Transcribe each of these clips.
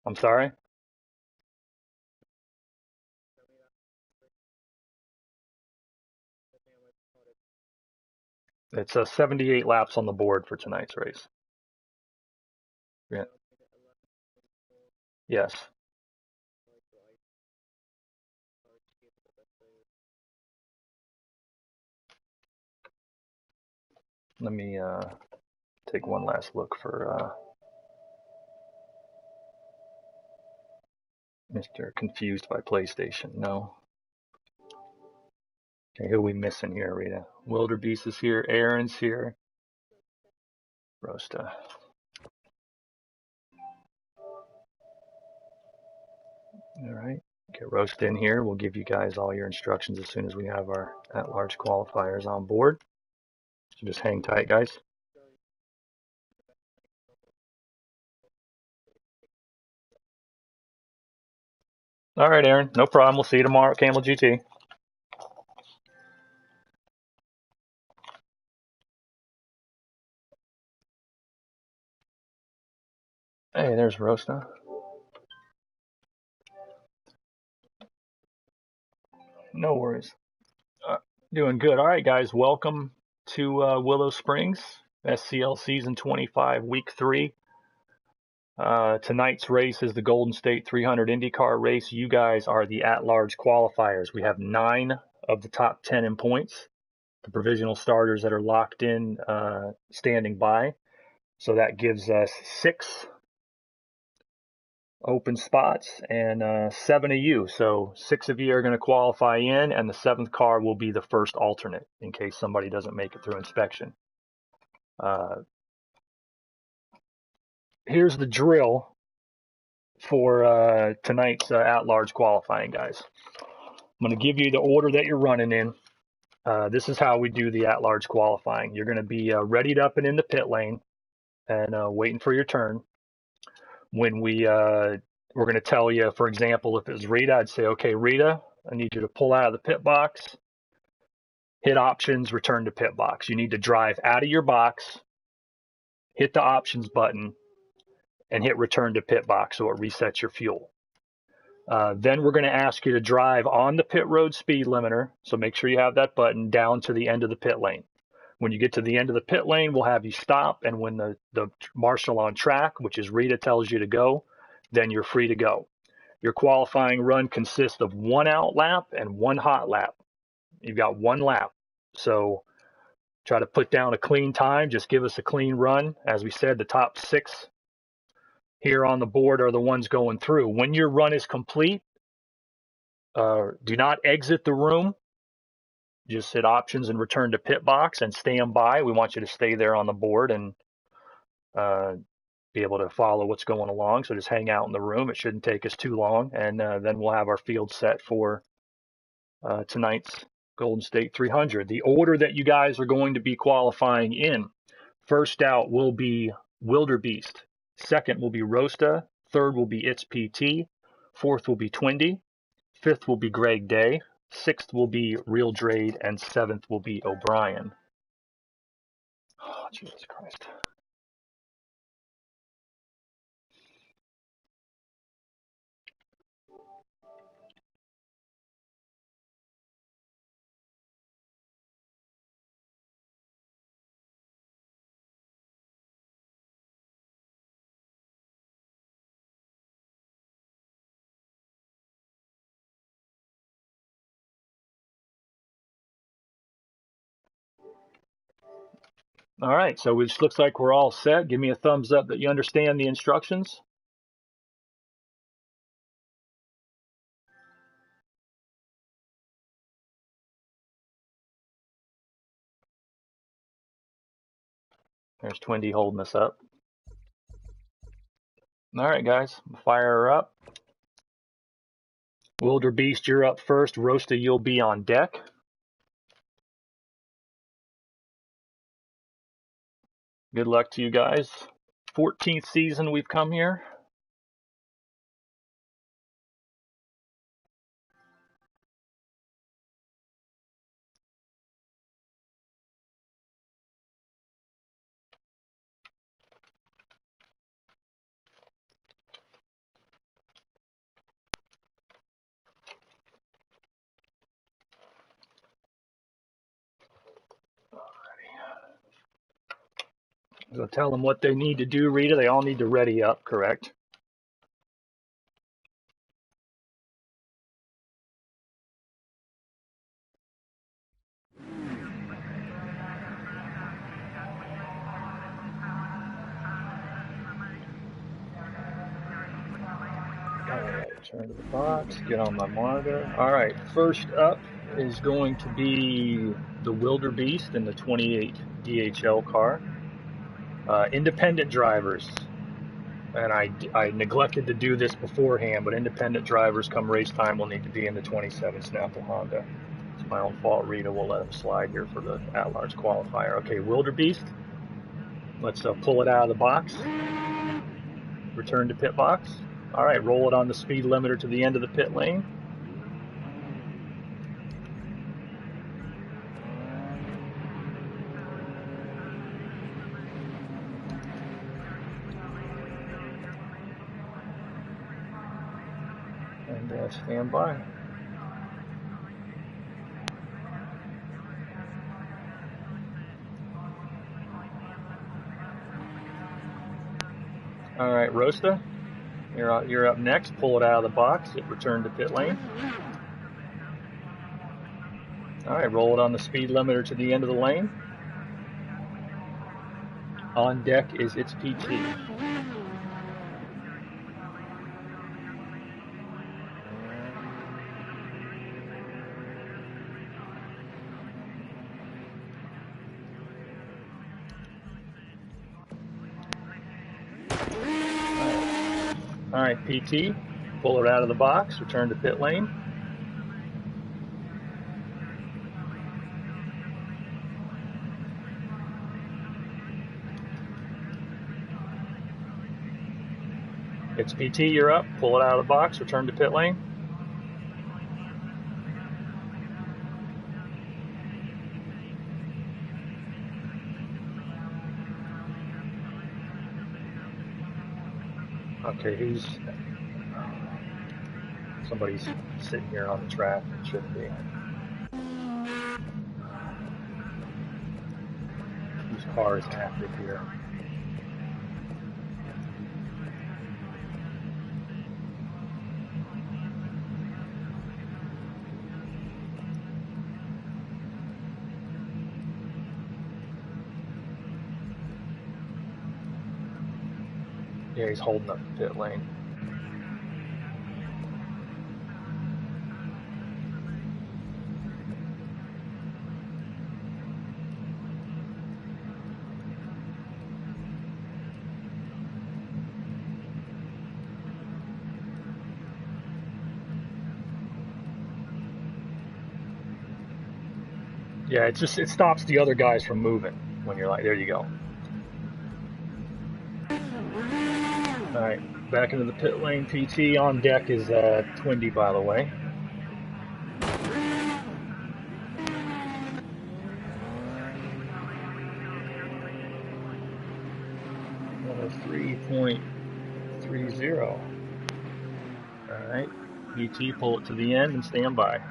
I'm sorry? It's 78 laps on the board for tonight's race. Yeah. Yes. Let me take one last look for Mr. Confused by PlayStation. No. Okay, who are we missing here, Rita? Wilderbeest is here. Aaron's here. Rosta. All right. Get Roast in here. We'll give you guys all your instructions as soon as we have our at-large qualifiers on board. So just hang tight, guys. All right, Aaron. No problem. We'll see you tomorrow at Camel GT. Hey, there's Rosta. No worries. Uh, Doing good. All right, guys. Welcome to Willow Springs, SCL Season 25, Week 3. Tonight's race is the Golden State 300 IndyCar race. You guys are the at-large qualifiers. We have 9 of the top 10 in points. The provisional starters that are locked in, standing by. So that gives us 6 open spots and 7 of you. So 6 of you are going to qualify in, and the 7th car will be the first alternate in case somebody doesn't make it through inspection. Here's the drill for tonight's at-large qualifying, guys. I'm going to give you the order that you're running in. This is how we do the at-large qualifying. You're going to be readied up and in the pit lane and waiting for your turn. When we're going to tell you, for example, if it's Rita, I'd say, okay, Rita, I need you to pull out of the pit box, hit options, return to pit box. You need to drive out of your box, hit the options button, and hit return to pit box so it resets your fuel. Then we're going to ask you to drive on the pit road speed limiter, so make sure you have that button down to the end of the pit lane. When you get to the end of the pit lane, we'll have you stop, and when the marshal on track, which is Rita, tells you to go, then you're free to go. Your qualifying run consists of 1 out lap and 1 hot lap. You've got 1 lap. So try to put down a clean time. Just give us a clean run. As we said, the top 6 here on the board are the ones going through. When your run is complete, do not exit the room. Just hit options and return to pit box and stand by. We want you to stay there on the board and be able to follow what's going along. So just hang out in the room. It shouldn't take us too long. And then we'll have our field set for tonight's Golden State 300. The order that you guys are going to be qualifying in, first out will be Wilderbeest. Second will be Rosta. Third will be It's PT. Fourth will be Twindy. Fifth will be Greg Day. Sixth will be Real Drade. And 7th will be O'Brien. Oh, Jesus Christ. All right, so it looks like we're all set. Give me a thumbs up that you understand the instructions. There's Twindy holding us up. All right, guys, fire her up. Wilderbeest, you're up first. Roasta, you'll be on deck. Good luck to you guys. 14th season we've come here. So tell them what they need to do, Rita. They all need to ready up, correct? Alright, turn to the box, get on my monitor. Alright, first up is going to be the Wildebeest in the 28 DHL car. Independent drivers, and I neglected to do this beforehand, but independent drivers come race time will need to be in the 27 Snapple Honda. It's my own fault, Rita. We'll let them slide here for the at-large qualifier. Okay, Wildebeest. Let's pull it out of the box. Return to pit box. All right, roll it on the speed limiter to the end of the pit lane. And stand by. All right, Rosta, you're up next. Pull it out of the box. Hit return to pit lane. All right, roll it on the speed limiter to the end of the lane. On deck is its PT. All right, PT, pull it out of the box, return to pit lane. It's PT, you're up, pull it out of the box, return to pit lane. Okay, somebody's sitting here on the track, it shouldn't be. Whose car is active here? Yeah, he's holding up the pit lane. Yeah, it stops the other guys from moving when you're like, there you go. All right, back into the pit lane. PT on deck is Twindy, by the way. 3.30. All right, PT, pull it to the end and stand by.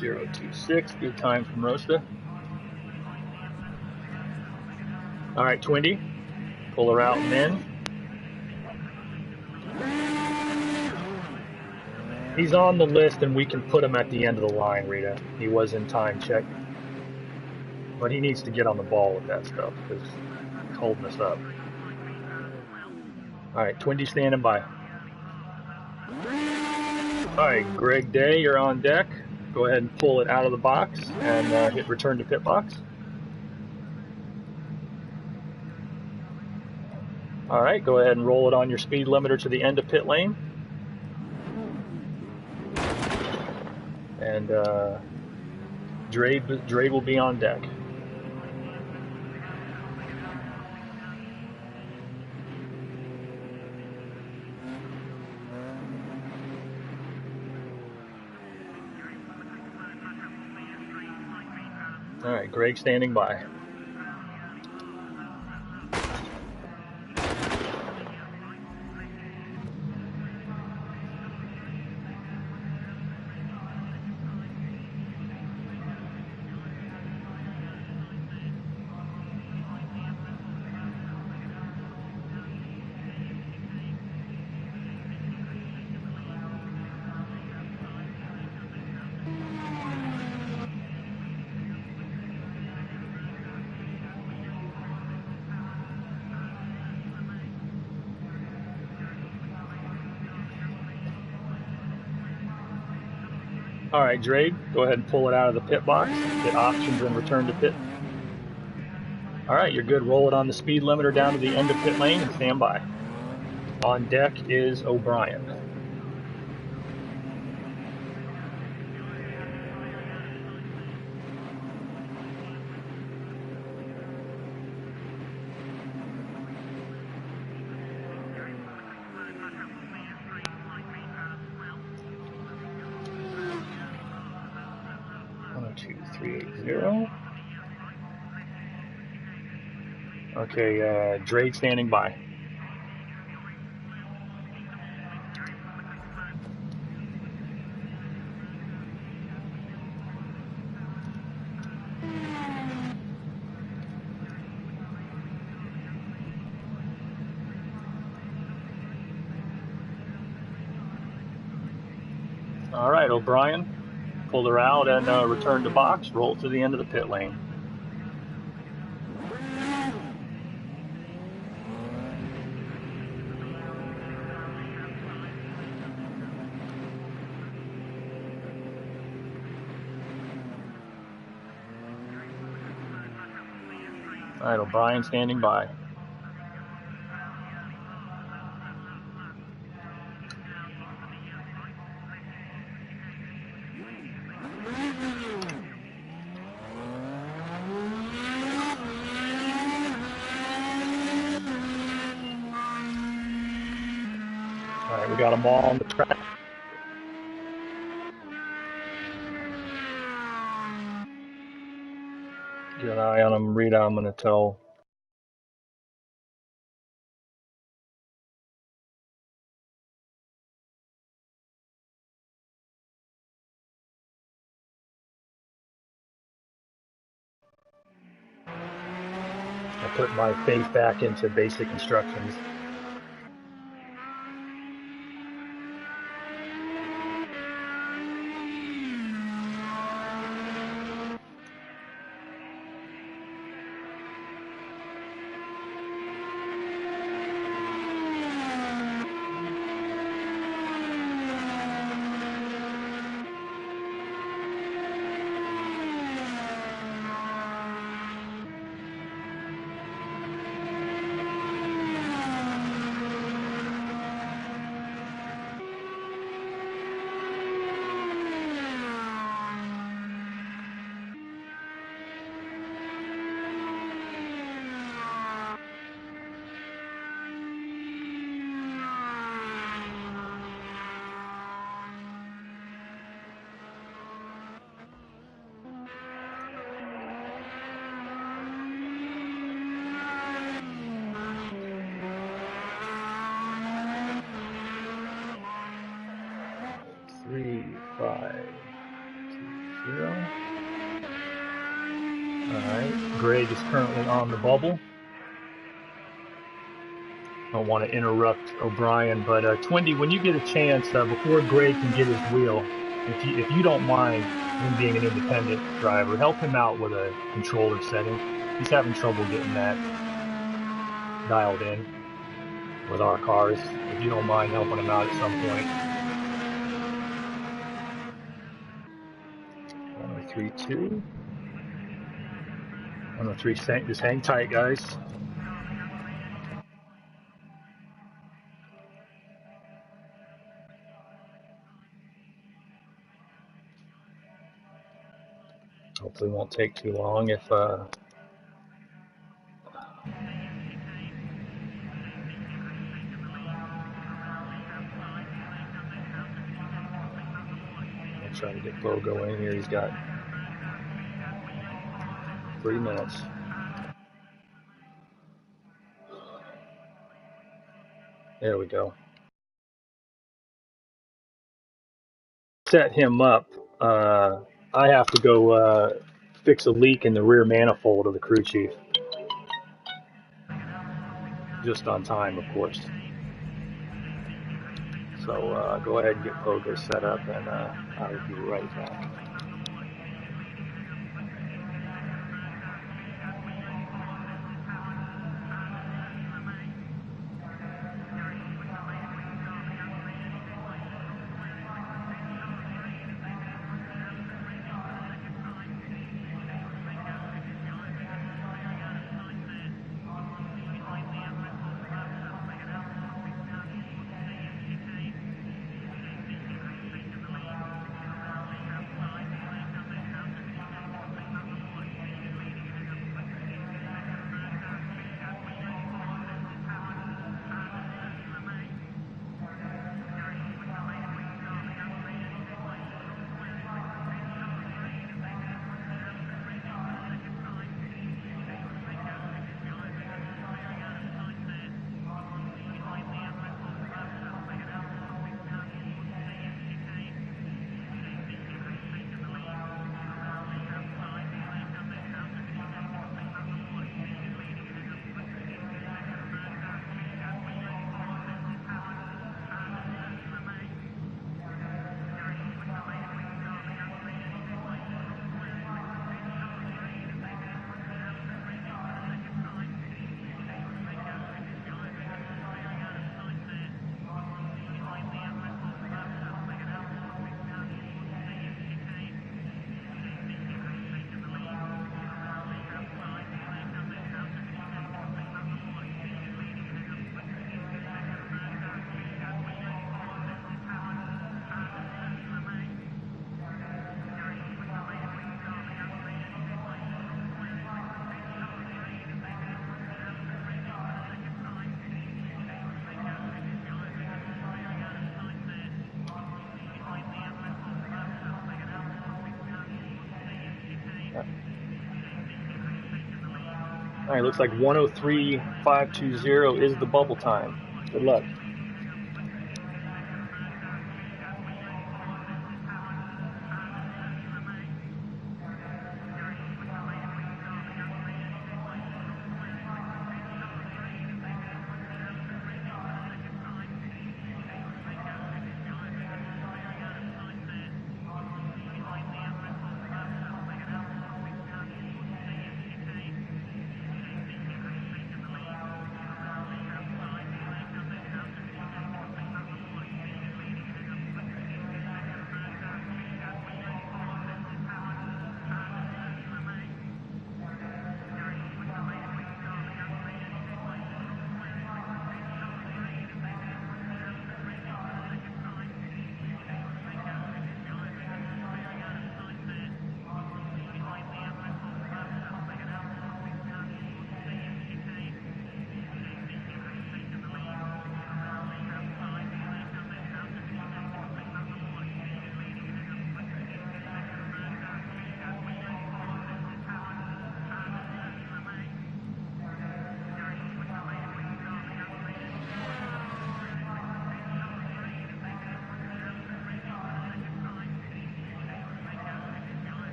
.026, good time from Rosta. All right, Twindy, pull her out and in. He's on the list and we can put him at the end of the line, Rita. He was in time check. But he needs to get on the ball with that stuff because it's holding us up. All right, Twindy standing by. All right, Greg Day, you're on deck. Go ahead and pull it out of the box and hit return to pit box. All right, go ahead and roll it on your speed limiter to the end of pit lane. And Dre will be on deck. All right, Greg standing by. All right, Drake, go ahead and pull it out of the pit box, hit options and return to pit. All right, you're good. Roll it on the speed limiter down to the end of pit lane and stand by. On deck is O'Brien. One, 2, 3, 8, 0. Okay, Drake standing by. All right, O'Brien, pull her out and return to box. Roll to the end of the pit lane. All right, O'Brien standing by. All right, we got them all on the track. Get an eye on them. Rita, I'm going to tell. I put my faith back into basic instructions. Three, 5, 2, 0. All right, Greg is currently on the bubble. I don't want to interrupt O'Brien, but Twindy, when you get a chance, before Greg can get his wheel, if you don't mind, him being an independent driver, help him out with a controller setting. He's having trouble getting that dialed in with our cars. If you don't mind helping him out at some point. 103.2. 103. Just hang tight, guys. Hopefully, it won't take too long. If I'll try to get Bogo in here. He's got 3 minutes. There we go. Set him up. I have to go fix a leak in the rear manifold of the crew chief. Just on time, of course. So go ahead and get Pogo set up, and I'll be right back. All right, looks like 103.520 is the bubble time. Good luck.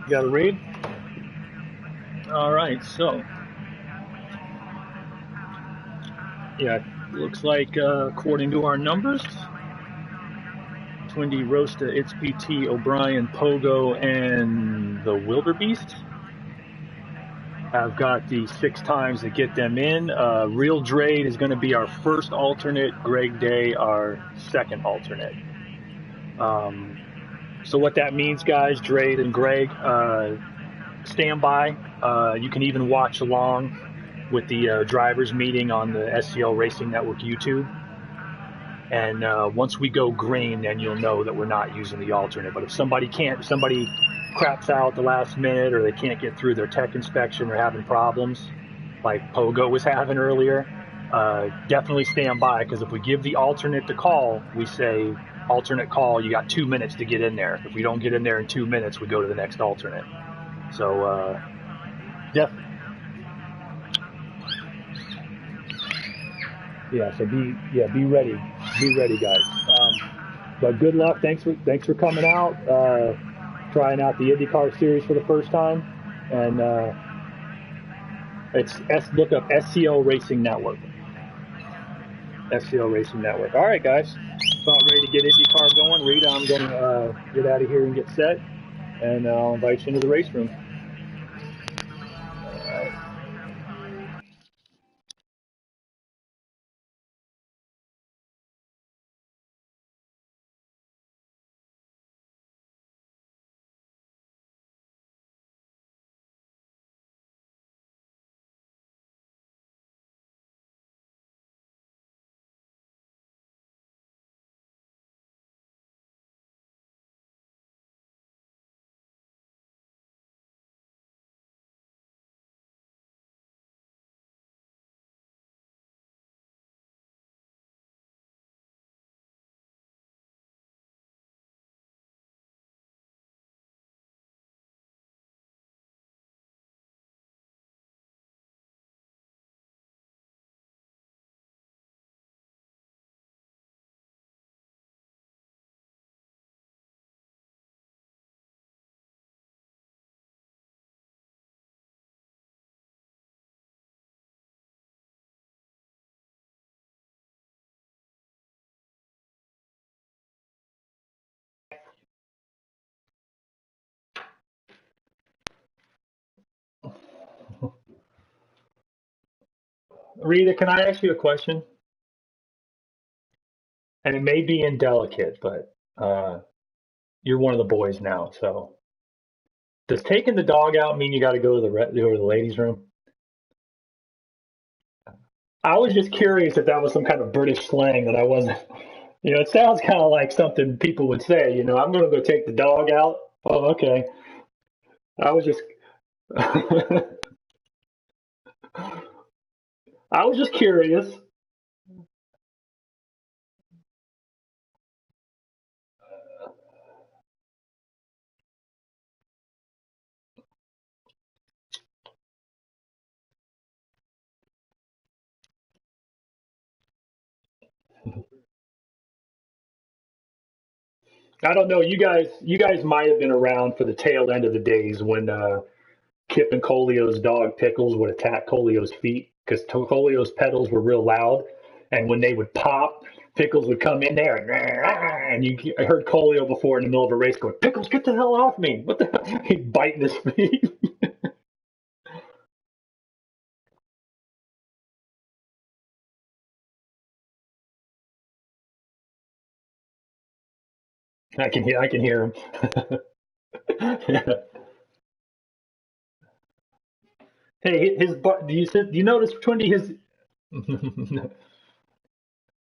You got to read? All right, so yeah, looks like according to our numbers, Twindy, Rosta, It's PT, O'Brien, Pogo, and the Wildebeest have got the 6 times to get them in. Real Drade is going to be our first alternate. Greg Day, our second alternate. Um, so what that means, guys, Drade and Greg, stand by. You can even watch along with the drivers meeting on the SCL Racing Network YouTube. And once we go green, then you'll know that we're not using the alternate. But if somebody craps out the last minute, or they can't get through their tech inspection, or having problems like Pogo was having earlier, definitely stand by, because if we give the alternate the call, we say alternate call, you got 2 minutes to get in there. If we don't get in there in 2 minutes, we go to the next alternate. So def yeah, so be ready, guys. But good luck. Thanks for coming out, trying out the IndyCar series for the first time, and look up SCL Racing Network. SCL Racing Network. All right, guys, about ready to get IndyCar going. Rita, I'm going to get out of here and get set, and I'll invite you into the race room. All right. Rita, can I ask you a question? And it may be indelicate, but you're one of the boys now, so does taking the dog out mean you got to go to the ladies' room? I was just curious if that was some kind of British slang that I wasn't. It sounds kind of like something people would say. I'm going to go take the dog out. Oh, okay. I was just, I was just curious. I don't know. You guys might have been around for the tail end of the days when Kip and Colio's dog Pickles would attack Colio's feet, because Colio's pedals were real loud, and when they would pop, Pickles would come in there and I heard Colio before in the middle of a race going, "Pickles, get the hell off me!" What the hell? He'd bite in his feet. I can hear him. Hey, do you notice, Twindy, his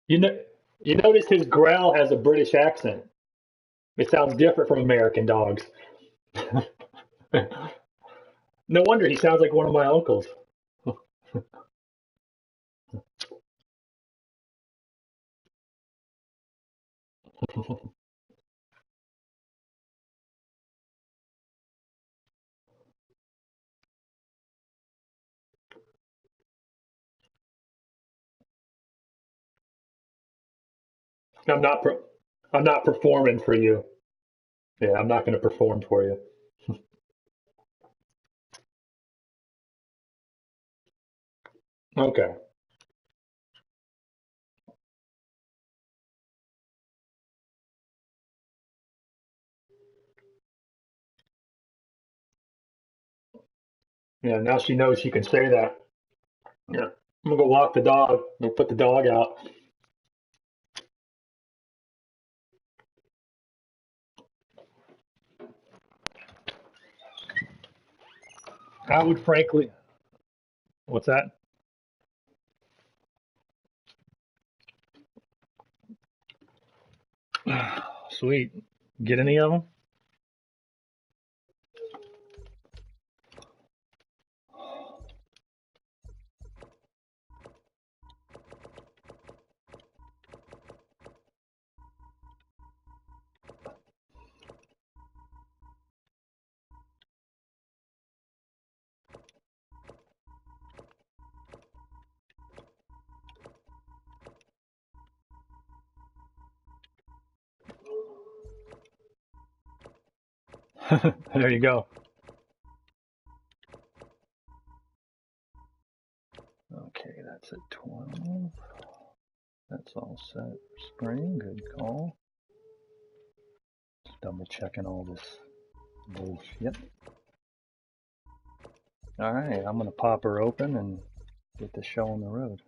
you know you notice his growl has a British accent. It sounds different from American dogs. No wonder he sounds like one of my uncles. I'm not pro- I'm not performing for you. Yeah, I'm not going to perform for you. Okay. Yeah, now she knows she can say that. Yeah. I'm gonna go walk the dog. I'm gonna put the dog out. I would frankly, what's that? Sweet. Get any of them? There you go. Okay, that's at 12. That's all set. Spring, good call. Just double checking all this bullshit. All right, I'm gonna pop her open and get the show on the road.